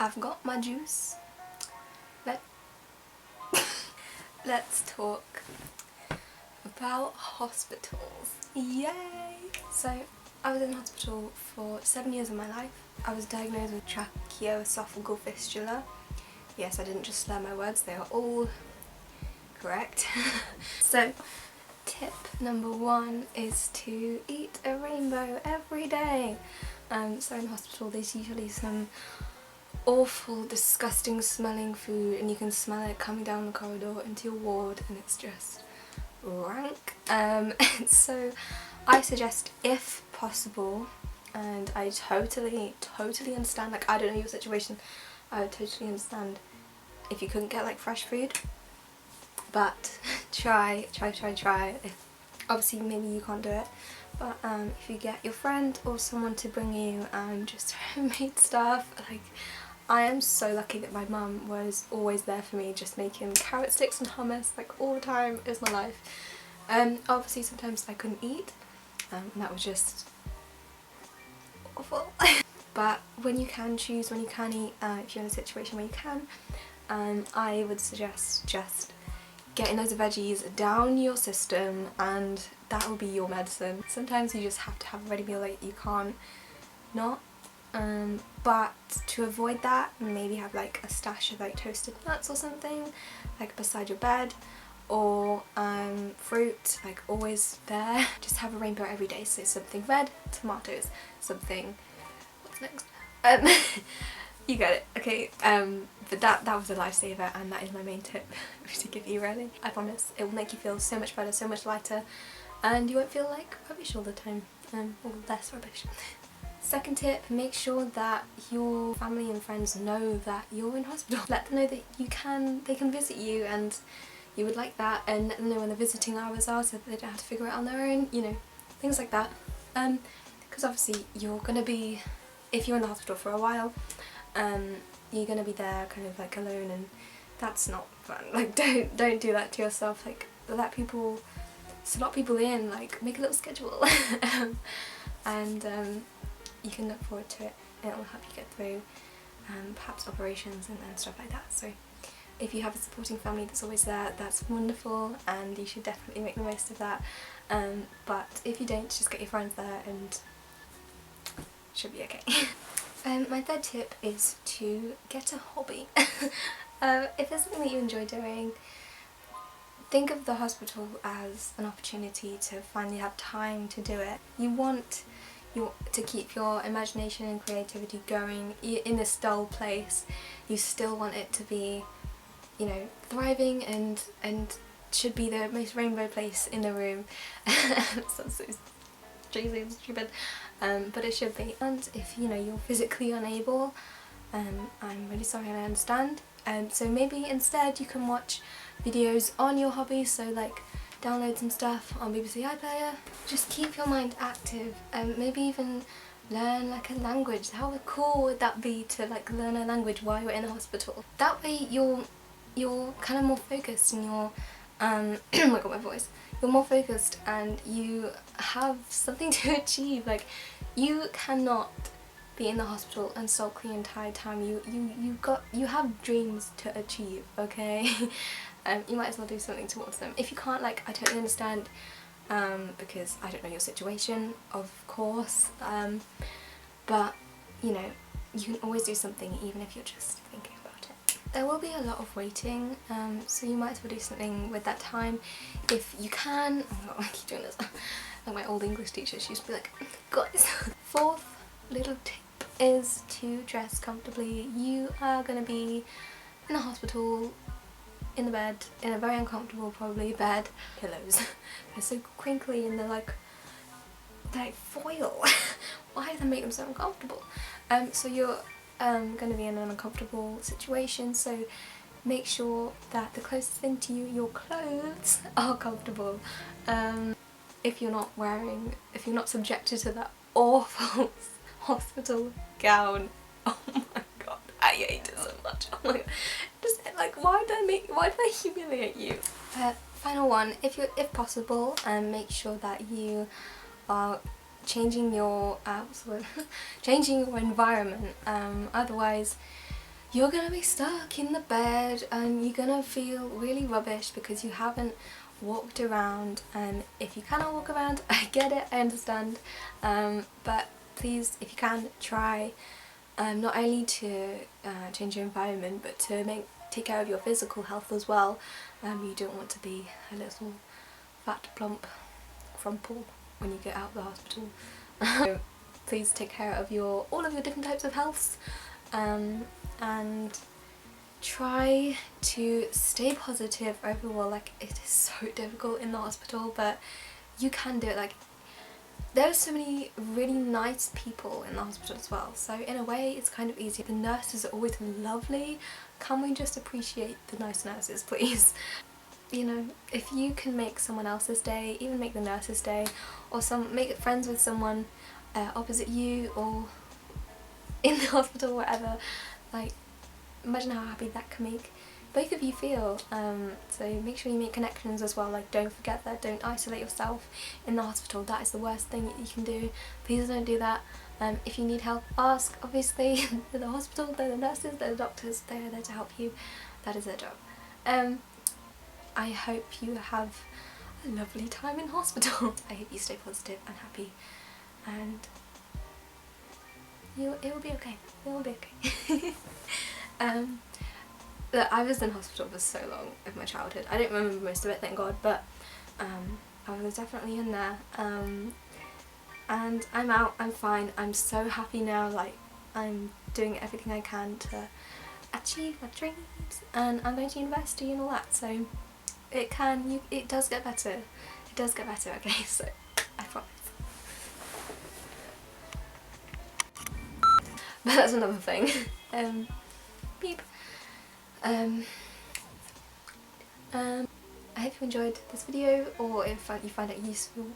I've got my juice. Let's talk about hospitals. Yay! So I was in hospital for 7 years of my life. I was diagnosed with tracheoesophageal fistula. Yes, I didn't just slur my words, they are all correct. So tip number 1 is to eat a rainbow every day. So in hospital there's usually some awful, disgusting smelling food and you can smell it coming down the corridor into your ward and it's just rank. So I suggest, if possible, and I totally understand, like I don't know your situation, I would totally understand if you couldn't get like fresh food, but try. If obviously maybe you can't do it, but if you get your friend or someone to bring you just homemade stuff, like I am so lucky that my mum was always there for me, just making carrot sticks and hummus like all the time. It was my life. Obviously sometimes I couldn't eat, and that was just awful. But when you can choose, when you can eat, if you're in a situation where you can, I would suggest just getting those veggies down your system and that will be your medicine. Sometimes you just have to have a ready meal, like you can't not. But to avoid that, maybe have like a stash of like toasted nuts or something like beside your bed, or fruit like always there. Just have a rainbow every day, so something red, tomatoes, something, what's next? You get it, okay. But that was a lifesaver and that is my main tip to give you, really. I promise it will make you feel so much better, so much lighter, and you won't feel like rubbish all the time, or less rubbish. Second tip, make sure that your family and friends know that you're in hospital. Let them know that they can visit you and you would like that, and let them know when the visiting hours are so that they don't have to figure it out on their own, you know, things like that. Because obviously you're going to be, if you're in the hospital for a while, you're going to be there kind of like alone, and that's not fun. Like don't do that to yourself, like let people, slot people in, like make a little schedule. And you can look forward to it. It will help you get through perhaps operations and stuff like that. So if you have a supporting family that's always there, that's wonderful and you should definitely make the most of that. But if you don't, just get your friends there and it should be okay. My third tip is to get a hobby. If there's something that you enjoy doing, think of the hospital as an opportunity to finally have time to do it. You want to keep your imagination and creativity going in this dull place. You still want it to be, you know, thriving and should be the most rainbow place in the room. Sounds so cheesy and stupid, but it should be. And if you know you're physically unable, I'm really sorry, and I understand. So maybe instead you can watch videos on your hobbies, so like download some stuff on BBC iPlayer. Just keep your mind active and maybe even learn like a language. How cool would that be to like learn a language while you're in a hospital? That way you're kind of more focused and you're oh my god, my voice. You're more focused and you have something to achieve. Like you cannot be in the hospital and sulk the entire time. You have dreams to achieve, okay? You might as well do something towards them. If you can't, like, I totally understand, because I don't know your situation, of course, but you know, you can always do something even if you're just thinking about it. There will be a lot of waiting, so you might as well do something with that time if you can. Oh my god, I keep doing this. Like my old English teacher, she used to be like, guys. Fourth little tip is to dress comfortably. You are going to be in a hospital, in the bed, in a very uncomfortable probably bed. Pillows. They're so crinkly and they're like foil. Why do they make them so uncomfortable? So you're going to be in an uncomfortable situation, so make sure that the closest thing to you, your clothes, are comfortable. If you're not subjected to that awful hospital gown. Oh my god, I hate it so much. Oh my god. Just like, why did I humiliate you? Final one, if possible, make sure that you are changing your changing your environment. Otherwise you're gonna be stuck in the bed and you're gonna feel really rubbish because you haven't walked around. And if you cannot walk around, I get it, I understand, but please, if you can, try not only to change your environment, but to take care of your physical health as well. You don't want to be a little fat plump crumple when you get out of the hospital. So please take care of all of your different types of healths, and try to stay positive overall. Like, it is so difficult in the hospital, but you can do it. Like, there are so many really nice people in the hospital as well, so in a way it's kind of easy. The nurses are always lovely. Can we just appreciate the nice nurses, please? You know, if you can make someone else's day, even make the nurse's day, or make friends with someone opposite you or in the hospital, whatever, like, imagine how happy that can make both of you feel. So make sure you make connections as well. Like, don't forget that, don't isolate yourself in the hospital. That is the worst thing that you can do. Please don't do that. If you need help, ask. Obviously, they're the hospital, they're the nurses, they're the doctors, they're there to help you. That is their job. I hope you have a lovely time in hospital. I hope you stay positive and happy, and it will be okay. It will be okay. Look, I was in hospital for so long of my childhood. I don't remember most of it, thank God, but I was definitely in there. And I'm out, I'm fine, I'm so happy now. Like, I'm doing everything I can to achieve my dreams, and I'm going to university and all that, so it does get better. It does get better, okay, so I promise. But that's another thing. Beep. I hope you enjoyed this video, or if you find it useful.